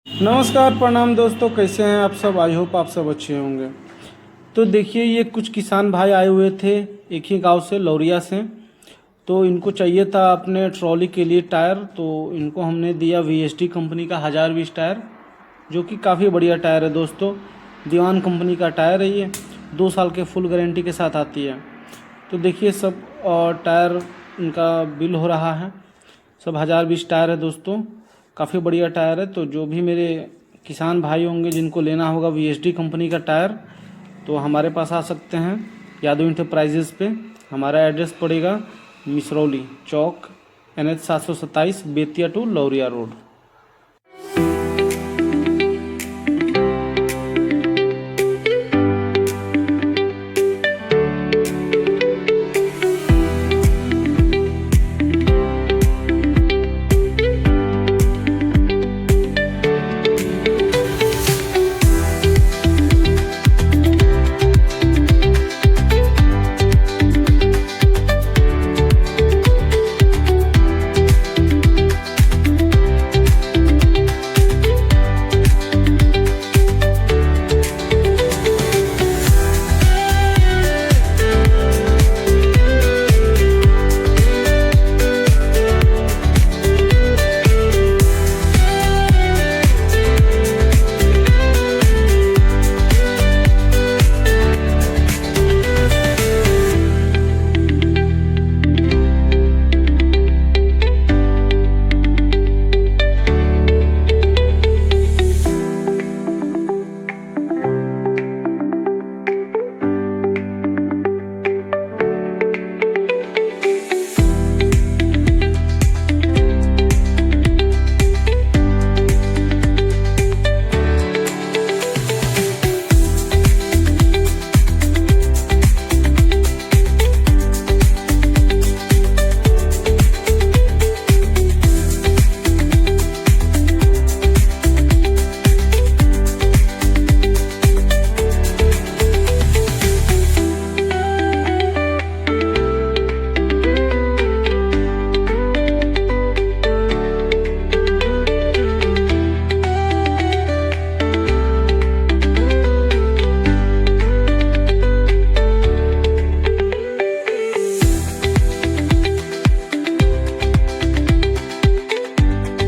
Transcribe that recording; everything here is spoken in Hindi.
नमस्कार प्रणाम दोस्तों, कैसे हैं आप सब। आई होप आप सब अच्छे होंगे। तो देखिए, ये कुछ किसान भाई आए हुए थे एक ही गांव से, लौरिया से। तो इनको चाहिए था अपने ट्रॉली के लिए टायर। तो इनको हमने दिया वीएसटी कंपनी का 1020 टायर, जो कि काफ़ी बढ़िया टायर है दोस्तों। दीवान कंपनी का टायर है ये, 2 साल के फुल गारंटी के साथ आती है। तो देखिए सब टायर इनका बिल हो रहा है। सब 1020 टायर है दोस्तों, काफ़ी बढ़िया टायर है। तो जो भी मेरे किसान भाई होंगे जिनको लेना होगा वीएसडी कंपनी का टायर, तो हमारे पास आ सकते हैं यादव इंटरप्राइजेज़ पे। हमारा एड्रेस पड़ेगा Misrauli Chowk, NH 727, Bettiah to Lauriya road.